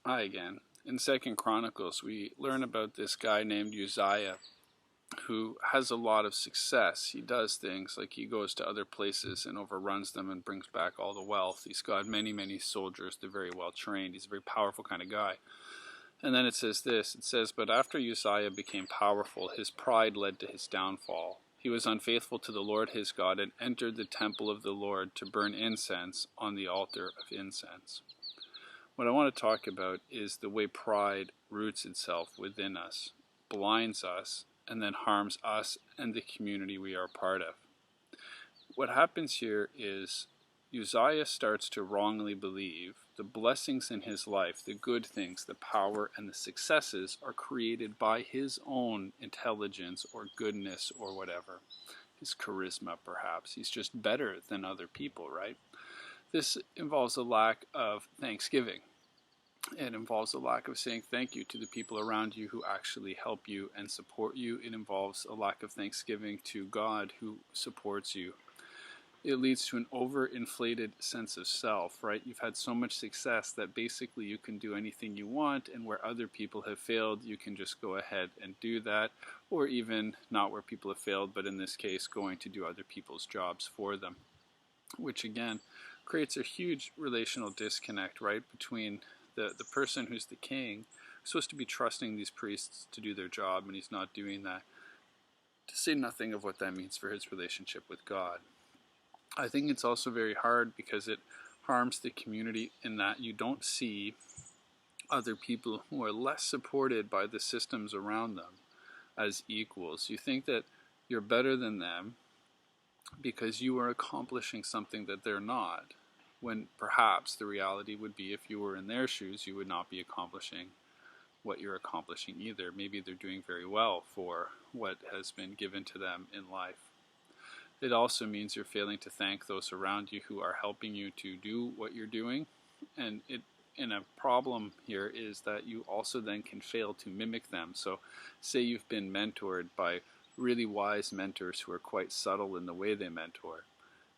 Hi again. In Second Chronicles, we learn about this guy named Uzziah who has a lot of success. He does things like he goes to other places and overruns them and brings back all the wealth. He's got many, many soldiers. They're very well trained. He's a very powerful kind of guy. And then it says this. It says, "But after Uzziah became powerful, his pride led to his downfall. He was unfaithful to the Lord his God and entered the temple of the Lord to burn incense on the altar of incense." What I want to talk about is the way pride roots itself within us, blinds us, and then harms us and the community we are a part of. What happens here is Uzziah starts to wrongly believe the blessings in his life, the good things, the power, and the successes are created by his own intelligence or goodness or whatever. His charisma, perhaps. He's just better than other people, right? This involves a lack of thanksgiving. It involves a lack of saying thank you to the people around you who actually help you and support you. It involves a lack of thanksgiving to God who supports you. It leads to an overinflated sense of self, right? You've had so much success that basically you can do anything you want, and where other people have failed, you can just go ahead and do that, or even not where people have failed, but in this case, going to do other people's jobs for them, which again creates a huge relational disconnect, right, between the person who's the king, who's supposed to be trusting these priests to do their job, and he's not doing that, to say nothing of what that means for his relationship with God. I think it's also very hard because it harms the community in that you don't see other people who are less supported by the systems around them as equals. You think that you're better than them because you are accomplishing something that they're not, when perhaps the reality would be if you were in their shoes, you would not be accomplishing what you're accomplishing either. Maybe they're doing very well for what has been given to them in life. It also means you're failing to thank those around you who are helping you to do what you're doing. And a problem here is that you also then can fail to mimic them. So say you've been mentored by really wise mentors who are quite subtle in the way they mentor,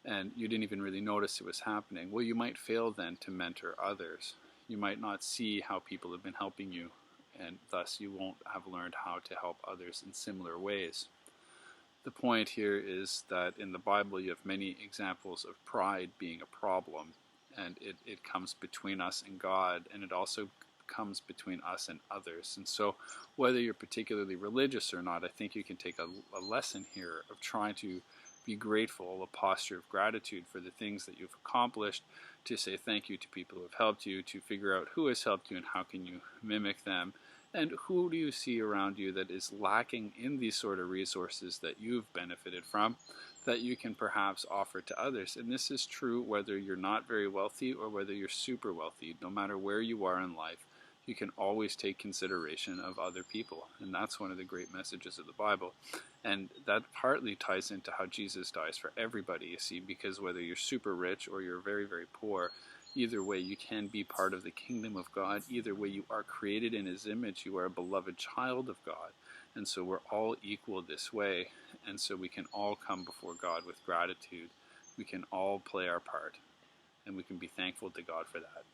and you didn't even really notice it was happening. Well, you might fail then to mentor others. You might not see how people have been helping you, and thus you won't have learned how to help others in similar ways. The point here is that in the Bible you have many examples of pride being a problem, and it comes between us and God, and it also comes between us and others. And so whether you're particularly religious or not, I think you can take a lesson here of trying to be grateful, a posture of gratitude for the things that you've accomplished, to say thank you to people who have helped you, to figure out who has helped you and how can you mimic them, and who do you see around you that is lacking in these sort of resources that you've benefited from, that you can perhaps offer to others. And this is true whether you're not very wealthy or whether you're super wealthy. No matter where you are in life, you can always take consideration of other people. And that's one of the great messages of the Bible. And that partly ties into how Jesus dies for everybody, you see, because whether you're super rich or you're very, very poor, either way you can be part of the kingdom of God. Either way you are created in his image. You are a beloved child of God. And so we're all equal this way. And so we can all come before God with gratitude. We can all play our part. And we can be thankful to God for that.